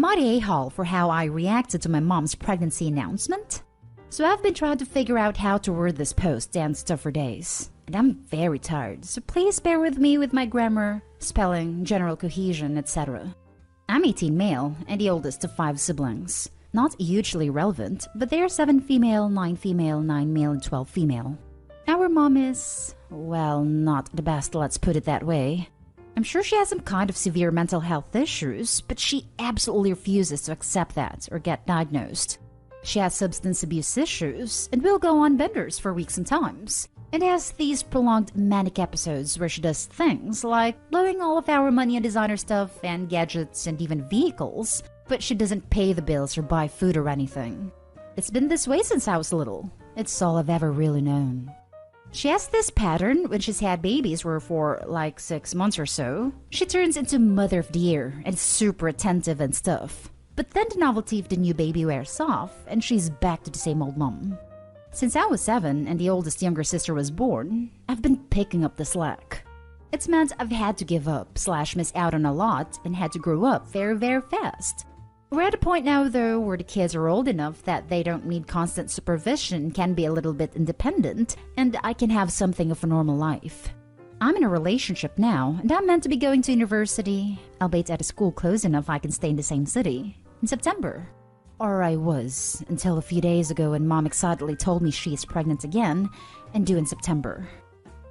might a-hole for how I reacted to my mom's pregnancy announcement. So I've been trying to figure out how to word this post and stuff for days. And I'm very tired, so please bear with me with my grammar, spelling, general cohesion, etc. I'm 18 male and the oldest of 5 siblings. Not hugely relevant, but they are 7 female, 9 female, 9 male, and 12 female. Our mom is, well, not the best, let's put it that way. I'm sure she has some kind of severe mental health issues, but she absolutely refuses to accept that or get diagnosed. She has substance abuse issues and will go on benders for weeks and times, and has these prolonged manic episodes where she does things like blowing all of our money on designer stuff and gadgets and even vehicles, but she doesn't pay the bills or buy food or anything. It's been this way since I was little. It's all I've ever really known. She has this pattern when she's had babies where for like 6 months or so, she turns into mother of the year and super attentive and stuff. But then the novelty of the new baby wears off and she's back to the same old mom. Since I was 7 and the oldest younger sister was born, I've been picking up the slack. It's meant I've had to give up / miss out on a lot and had to grow up very, very fast. We're at a point now though where the kids are old enough that they don't need constant supervision, can be a little bit independent, and I can have something of a normal life. I'm in a relationship now and I'm meant to be going to university, albeit at a school close enough I can stay in the same city, in September. Or I was, until a few days ago when mom excitedly told me she is pregnant again and due in September.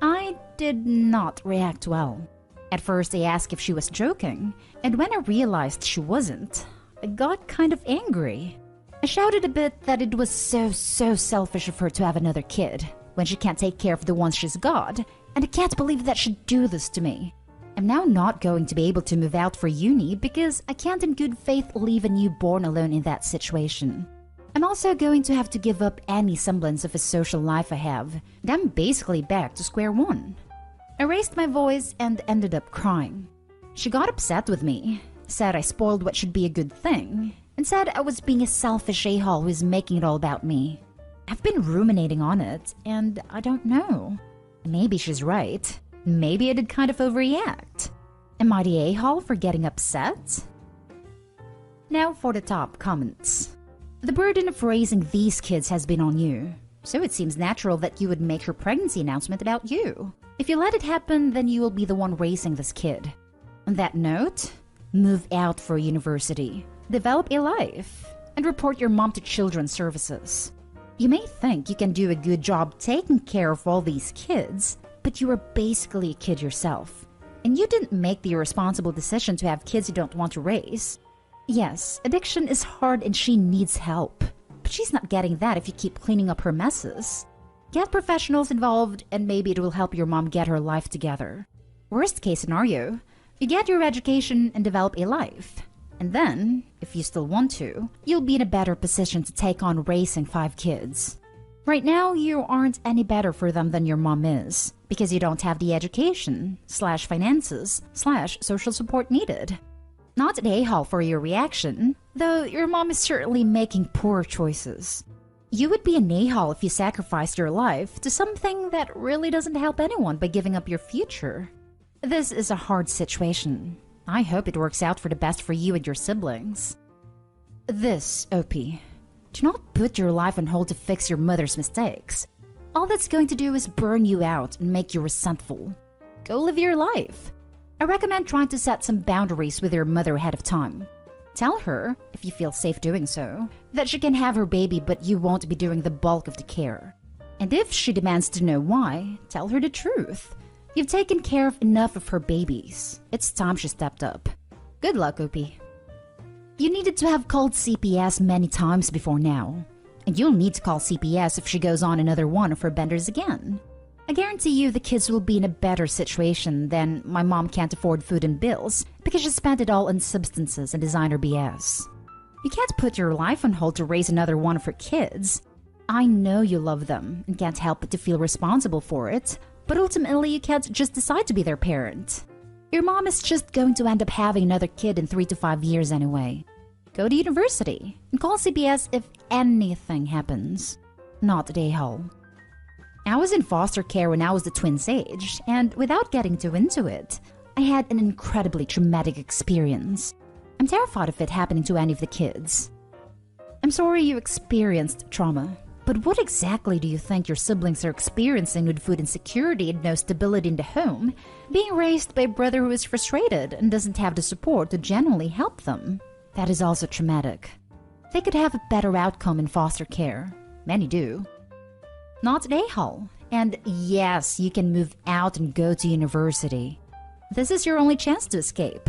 I did not react well. At first I asked if she was joking, and when I realized she wasn't, I got kind of angry. I shouted a bit that it was so selfish of her to have another kid when she can't take care of the ones she's got, and I can't believe that she'd do this to me. I'm now not going to be able to move out for uni because I can't in good faith leave a newborn alone in that situation. I'm also going to have to give up any semblance of a social life I have, and I'm basically back to square one. I raised my voice and ended up crying. She got upset with me, said I spoiled what should be a good thing, and said I was being a selfish a-hole who's making it all about me. I've been ruminating on it, and I don't know. Maybe she's right. Maybe I did kind of overreact. Am I the a-hole for getting upset? Now for the top comments. The burden of raising these kids has been on you, so it seems natural that you would make her pregnancy announcement about you. If you let it happen, then you will be the one raising this kid. On that note, move out for university, develop a life, and report your mom to Children's Services. You may think you can do a good job taking care of all these kids, but you are basically a kid yourself. And you didn't make the irresponsible decision to have kids you don't want to raise. Yes, addiction is hard and she needs help, but she's not getting that if you keep cleaning up her messes. Get professionals involved and maybe it will help your mom get her life together. Worst case scenario, you get your education and develop a life. And then, if you still want to, you'll be in a better position to take on raising 5 kids. Right now, you aren't any better for them than your mom is, because you don't have the education, / finances, / social support needed. Not an a-hole for your reaction, though your mom is certainly making poor choices. You would be an a-hole if you sacrificed your life to something that really doesn't help anyone by giving up your future. This is a hard situation. I hope it works out for the best for you and your siblings. This, OP. Do not put your life on hold to fix your mother's mistakes. All that's going to do is burn you out and make you resentful. Go live your life. I recommend trying to set some boundaries with your mother ahead of time. Tell her, if you feel safe doing so, that she can have her baby but you won't be doing the bulk of the care. And if she demands to know why, tell her the truth. You've taken care of enough of her babies. It's time she stepped up. Good luck, OP. You needed to have called CPS many times before now. And you'll need to call CPS if she goes on another one of her benders again. I guarantee you the kids will be in a better situation than my mom can't afford food and bills because she spent it all on substances and designer BS. You can't put your life on hold to raise another one of her kids. I know you love them and can't help but to feel responsible for it, but ultimately you can't just decide to be their parent. Your mom is just going to end up having another kid in 3 to 5 years anyway. Go to university and call CPS if anything happens. Not the a-hole. I was in foster care when I was the twins' age, and without getting too into it, I had an incredibly traumatic experience. I'm terrified of it happening to any of the kids. I'm sorry you experienced trauma, but what exactly do you think your siblings are experiencing with food insecurity and no stability in the home, being raised by a brother who is frustrated and doesn't have the support to genuinely help them? That is also traumatic. They could have a better outcome in foster care. Many do. Not at AHAL. And yes, you can move out and go to university. This is your only chance to escape.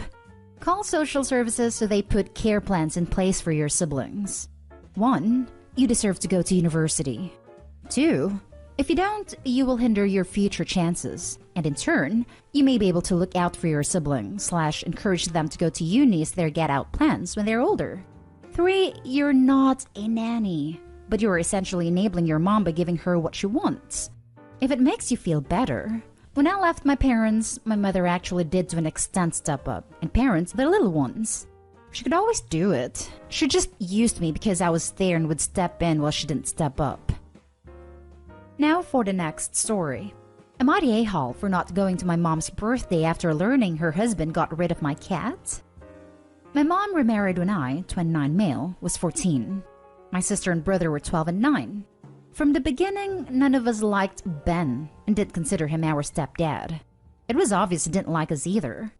Call social services so they put care plans in place for your siblings. 1. You deserve to go to university. 2. If you don't, you will hinder your future chances. And in turn, you may be able to look out for your siblings / encourage them to go to uni as their get-out plans when they're older. 3. You're not a nanny, but you're essentially enabling your mom by giving her what she wants. If it makes you feel better, when I left my parents, my mother actually did to an extent step up and parent the little ones. She could always do it. She just used me because I was there and would step in while she didn't step up. Now for the next story. Am I the a-hole for not going to my mom's birthday after learning her husband got rid of my cat? My mom remarried when I, 29 male, was 14. My sister and brother were 12 and 9. From the beginning, none of us liked Ben and didn't consider him our stepdad. It was obvious he didn't like us either.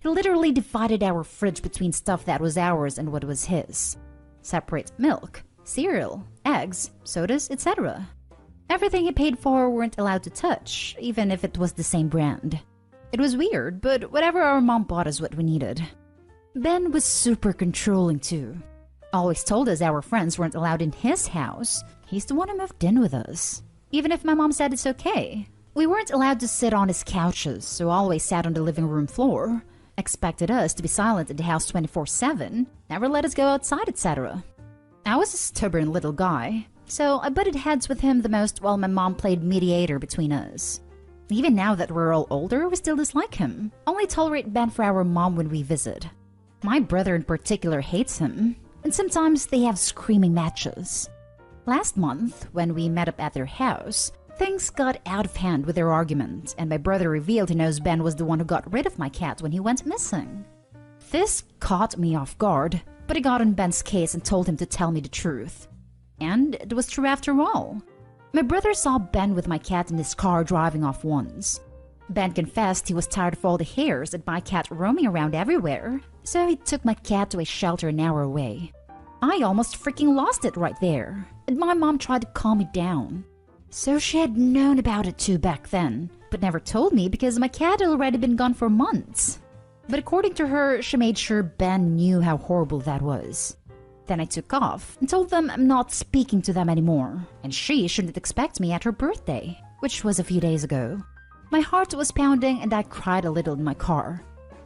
He literally divided our fridge between stuff that was ours and what was his. Separate milk, cereal, eggs, sodas, etc. Everything he paid for weren't allowed to touch, even if it was the same brand. It was weird, but whatever, our mom bought us what we needed. Ben was super controlling too. Always told us our friends weren't allowed in his house. He's the one who moved in with us. Even if my mom said it's okay. We weren't allowed to sit on his couches, so always sat on the living room floor. Expected us to be silent in the house 24/7, never let us go outside, etc. I was a stubborn little guy, so I butted heads with him the most while my mom played mediator between us. Even now that we're all older, we still dislike him. Only tolerate Ben for our mom when we visit. My brother in particular hates him, and sometimes they have screaming matches. Last month, when we met up at their house, things got out of hand with their argument, and my brother revealed he knows Ben was the one who got rid of my cat when he went missing. This caught me off guard, but I got on Ben's case and told him to tell me the truth. And it was true after all. My brother saw Ben with my cat in his car driving off once. Ben confessed he was tired of all the hairs and my cat roaming around everywhere, so he took my cat to a shelter an hour away. I almost freaking lost it right there, and my mom tried to calm me down. So she had known about it too back then, but never told me because my cat had already been gone for months. But according to her, she made sure Ben knew how horrible that was. Then I took off and told them I'm not speaking to them anymore, and she shouldn't expect me at her birthday, which was a few days ago. My heart was pounding and I cried a little in my car.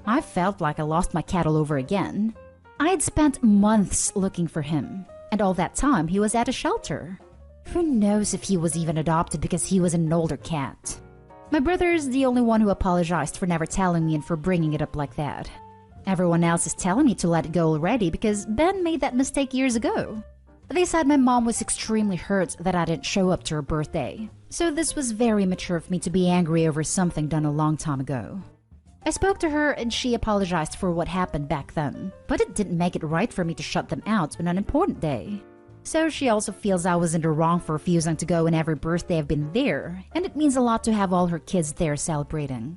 I felt like I lost my cat all over again. I had spent months looking for him, and all that time he was at a shelter. Who knows if he was even adopted because he was an older cat. My brother's the only one who apologized for never telling me and for bringing it up like that. Everyone else is telling me to let it go already because Ben made that mistake years ago. They said my mom was extremely hurt that I didn't show up to her birthday, so this was very mature of me to be angry over something done a long time ago. I spoke to her and she apologized for what happened back then, but it didn't make it right for me to shut them out on an important day. So she also feels I was in the wrong for refusing to go on every birthday I've been there, and it means a lot to have all her kids there celebrating.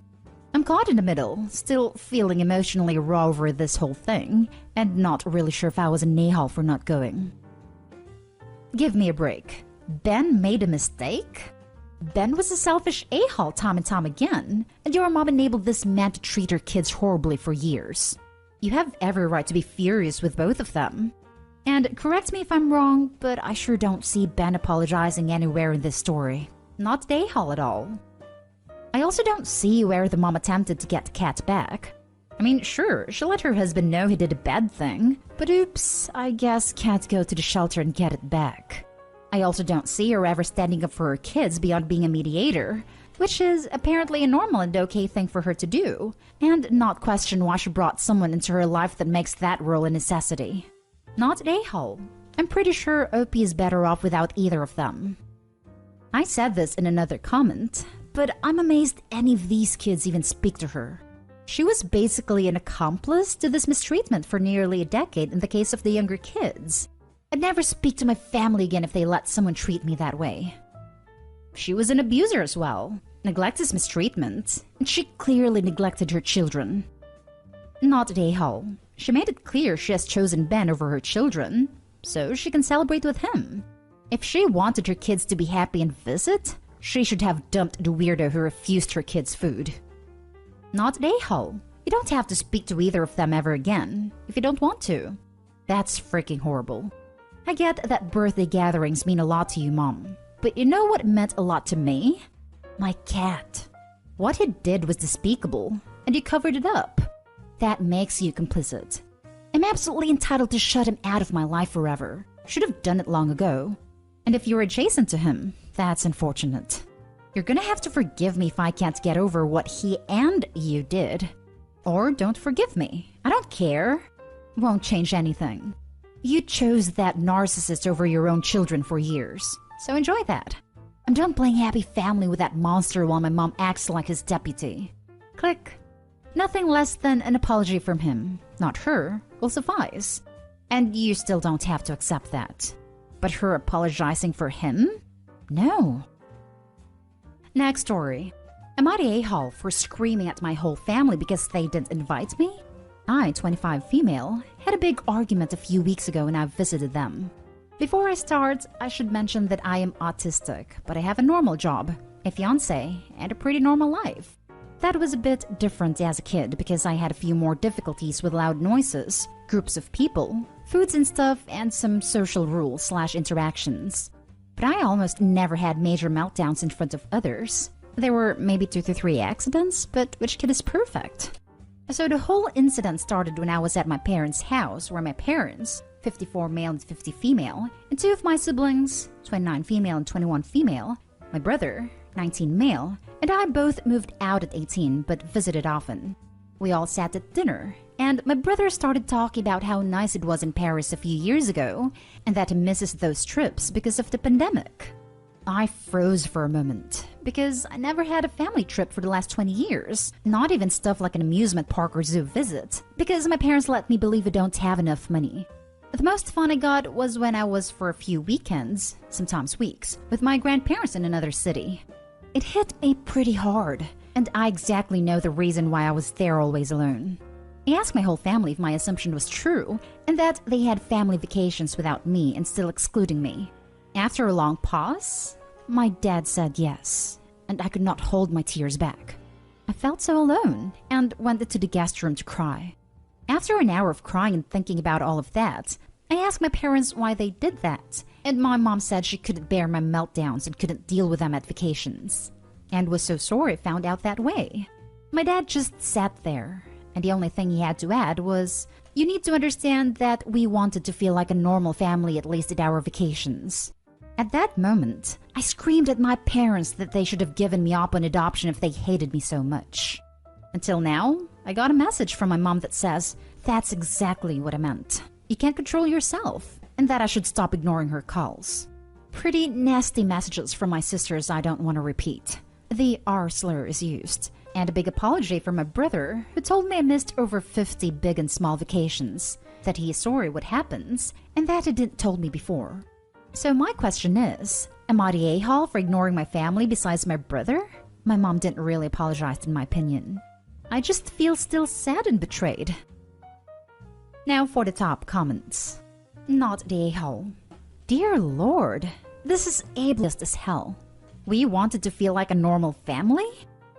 I'm caught in the middle, still feeling emotionally raw over this whole thing, and not really sure if I was an a-hole for not going. Give me a break. Ben made a mistake? Ben was a selfish a-hole time and time again, and your mom enabled this man to treat her kids horribly for years. You have every right to be furious with both of them. And correct me if I'm wrong, but I sure don't see Ben apologizing anywhere in this story. Not the a-hole at all. I also don't see where the mom attempted to get the cat back. I mean, sure, she let her husband know he did a bad thing, but oops, I guess can't go to the shelter and get it back. I also don't see her ever standing up for her kids beyond being a mediator, which is apparently a normal and okay thing for her to do, and not question why she brought someone into her life that makes that role a necessity. Not a-hole. I'm pretty sure Opie is better off without either of them. I said this in another comment, but I'm amazed any of these kids even speak to her. She was basically an accomplice to this mistreatment for nearly a decade in the case of the younger kids. I'd never speak to my family again if they let someone treat me that way. She was an abuser as well. Neglect is mistreatment, and she clearly neglected her children. Not at a-hole. She made it clear she has chosen Ben over her children, so she can celebrate with him. If she wanted her kids to be happy and visit, she should have dumped the weirdo who refused her kids food. Not at a-hole. You don't have to speak to either of them ever again, if you don't want to. That's freaking horrible. I get that birthday gatherings mean a lot to you, Mom. But you know what meant a lot to me? My cat. What he did was despicable, and you covered it up. That makes you complicit. I'm absolutely entitled to shut him out of my life forever. Should have done it long ago. And if you're adjacent to him, that's unfortunate. You're gonna have to forgive me if I can't get over what he and you did. Or don't forgive me. I don't care. Won't change anything. You chose that narcissist over your own children for years, so enjoy that. I'm done playing happy family with that monster while my mom acts like his deputy. Click. Nothing less than an apology from him, not her, will suffice. And you still don't have to accept that. But her apologizing for him? No. Next story. Am I the a-hole for screaming at my whole family because they didn't invite me? I, 25 female, had a big argument a few weeks ago when I visited them. Before I start, I should mention that I am autistic, but I have a normal job, a fiancé, and a pretty normal life. That was a bit different as a kid because I had a few more difficulties with loud noises, groups of people, foods and stuff, and some social rules/interactions. But I almost never had major meltdowns in front of others. There were maybe 2 to 3 accidents, but which kid is perfect? So the whole incident started when I was at my parents' house, where my parents, 54 male and 50 female, and 2 of my siblings, 29 female and 21 female, my brother, 19 male, and I both moved out at 18 but visited often. We all sat at dinner, and my brother started talking about how nice it was in Paris a few years ago, and that he misses those trips because of the pandemic. I froze for a moment, because I never had a family trip for the last 20 years, not even stuff like an amusement park or zoo visit, because my parents let me believe I don't have enough money. The most fun I got was when I was for a few weekends, sometimes weeks, with my grandparents in another city. It hit me pretty hard, and I exactly know the reason why I was there always alone. I asked my whole family if my assumption was true, and that they had family vacations without me and still excluding me. After a long pause, my dad said yes, and I could not hold my tears back. I felt so alone, and went into the guest room to cry. After an hour of crying and thinking about all of that, I asked my parents why they did that, and my mom said she couldn't bear my meltdowns and couldn't deal with them at vacations, and was so sorry I found out that way. My dad just sat there, and the only thing he had to add was, "You need to understand that we wanted to feel like a normal family at least at our vacations." At that moment, I screamed at my parents that they should have given me up on adoption if they hated me so much. Until now, I got a message from my mom that says, that's exactly what I meant. You can't control yourself, and that I should stop ignoring her calls. Pretty nasty messages from my sisters I don't want to repeat. The R slur is used, and a big apology from my brother, who told me I missed over 50 big and small vacations, that he is sorry what happens, and that he didn't told me before. So my question is, am I the a-hole for ignoring my family besides my brother? My mom didn't really apologize in my opinion. I just feel still sad and betrayed. Now for the top comments. Not the a-hole. Dear Lord, this is ableist as hell. We wanted to feel like a normal family?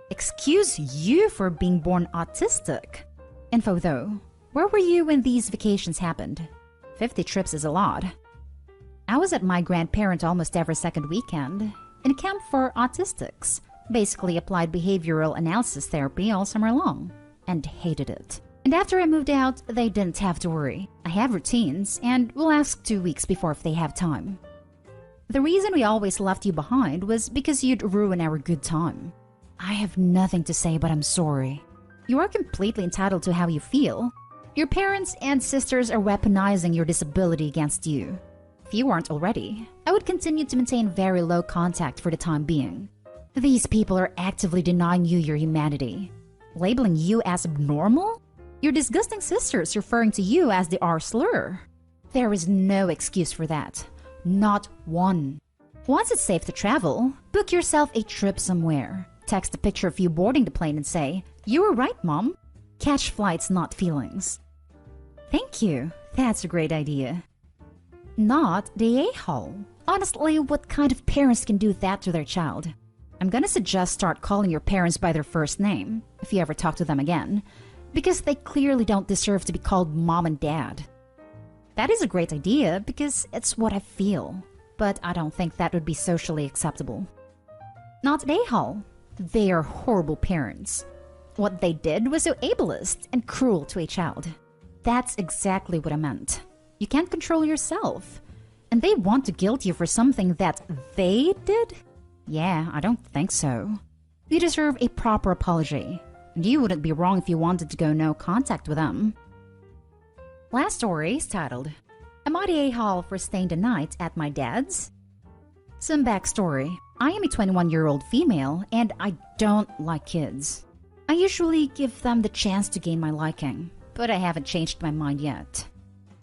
Excuse you for being born autistic. Info though, where were you when these vacations happened? 50 trips is a lot. I was at my grandparents' almost every second weekend, in a camp for autistics, basically applied behavioral analysis therapy all summer long, and hated it. And after I moved out, they didn't have to worry. I have routines, and will ask 2 weeks before if they have time. The reason we always left you behind was because you'd ruin our good time. I have nothing to say, but I'm sorry. You are completely entitled to how you feel. Your parents and sisters are weaponizing your disability against you. If you weren't already, I would continue to maintain very low contact for the time being. These people are actively denying you your humanity. Labeling you as abnormal? Your disgusting sister's referring to you as the R slur. There is no excuse for that. Not one. Once it's safe to travel, book yourself a trip somewhere. Text a picture of you boarding the plane and say, "You were right, Mom." Catch flights, not feelings. Thank you. That's a great idea. Not the a-hole. Honestly, what kind of parents can do that to their child? I'm gonna suggest start calling your parents by their first name, if you ever talk to them again, because they clearly don't deserve to be called Mom and Dad. That is a great idea because it's what I feel, but I don't think that would be socially acceptable. Not the a-hole. They are horrible parents. What they did was so ableist and cruel to a child. That's exactly what I meant. You can't control yourself. And they want to guilt you for something that they did? Yeah, I don't think so. You deserve a proper apology. And you wouldn't be wrong if you wanted to go no contact with them. Last story is titled, "Am I the a-hole for staying the night at my dad's?" Some backstory. I am a 21-year-old female and I don't like kids. I usually give them the chance to gain my liking, but I haven't changed my mind yet.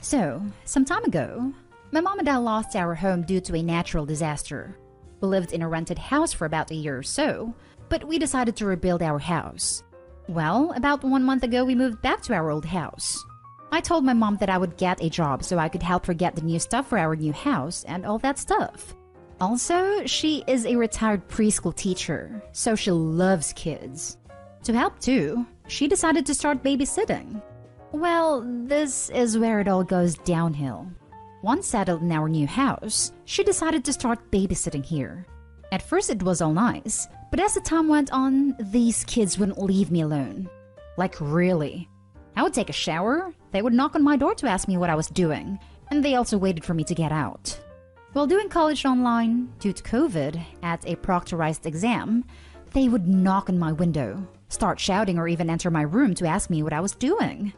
So, some time ago, my mom and I lost our home due to a natural disaster. We lived in a rented house for about a year or so, but we decided to rebuild our house. Well, about 1 month ago we moved back to our old house. I told my mom that I would get a job so I could help her get the new stuff for our new house and all that stuff. Also, she is a retired preschool teacher, so she loves kids. To help too, she decided to start babysitting. Well, this is where it all goes downhill. Once settled in our new house, she decided to start babysitting here. At first it was all nice, but as the time went on, these kids wouldn't leave me alone. Like really. I would take a shower, they would knock on my door to ask me what I was doing, and they also waited for me to get out. While doing college online, due to COVID, at a proctorized exam, they would knock on my window, start shouting or even enter my room to ask me what I was doing.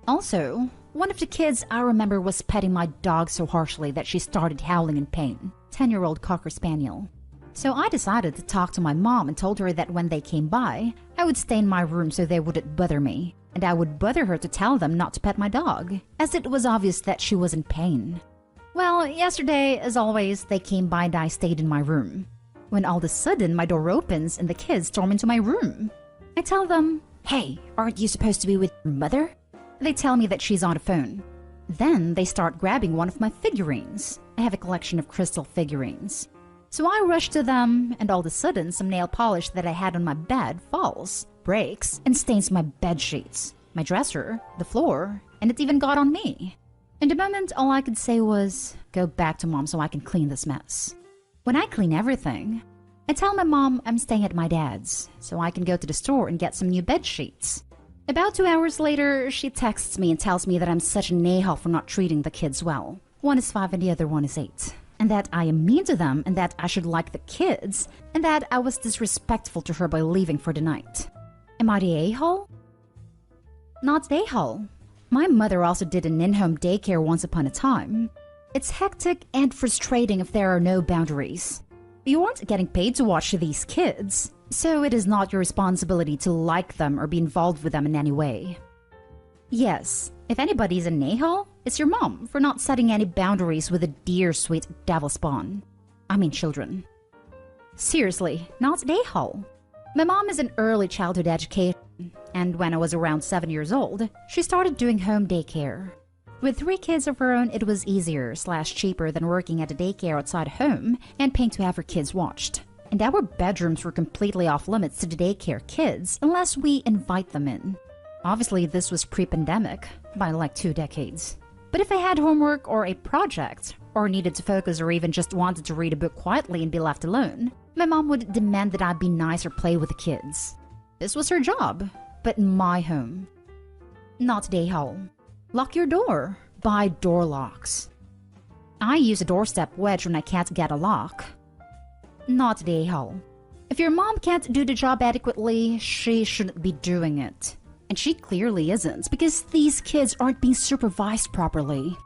Also, one of the kids I remember was petting my dog so harshly that she started howling in pain, 10-year-old Cocker Spaniel. So I decided to talk to my mom and told her that when they came by, I would stay in my room so they wouldn't bother me, and I would bother her to tell them not to pet my dog, as it was obvious that she was in pain. Well, yesterday, as always, they came by and I stayed in my room. When all of a sudden my door opens and the kids storm into my room. I tell them, "Hey, aren't you supposed to be with your mother?" They tell me that she's on the phone. Then they start grabbing one of my figurines. I have a collection of crystal figurines. So I rush to them, and all of a sudden some nail polish that I had on my bed falls, breaks, and stains my bed sheets, my dresser, the floor, and it even got on me. In the moment, all I could say was, "Go back to Mom so I can clean this mess." When I clean everything, I tell my mom I'm staying at my dad's, so I can go to the store and get some new bed sheets. About 2 hours later, she texts me and tells me that I'm such an a-hole for not treating the kids well. One is 5 and the other one is 8. And that I am mean to them and that I should like the kids, and that I was disrespectful to her by leaving for the night. Am I the a-hole? Not the a-hole. My mother also did an in-home daycare once upon a time. It's hectic and frustrating if there are no boundaries. You aren't getting paid to watch these kids, so it is not your responsibility to like them or be involved with them in any way. Yes, if anybody's an a-hole, it's your mom for not setting any boundaries with a dear sweet devil spawn. I mean children. Seriously, not an a-hole. My mom is an early childhood educator, and when I was around 7 years old, she started doing home daycare. With 3 kids of her own, it was easier/cheaper than working at a daycare outside home and paying to have her kids watched. And our bedrooms were completely off limits to the daycare kids unless we invite them in. Obviously, this was pre-pandemic, by like 2 decades. But if I had homework or a project, or needed to focus or even just wanted to read a book quietly and be left alone, my mom would demand that I be nice or play with the kids. This was her job, but in my home. Not the a-hole. Lock your door. Buy door locks. I use a doorstep wedge when I can't get a lock. Not the a-hole. If your mom can't do the job adequately, she shouldn't be doing it. And she clearly isn't, because these kids aren't being supervised properly.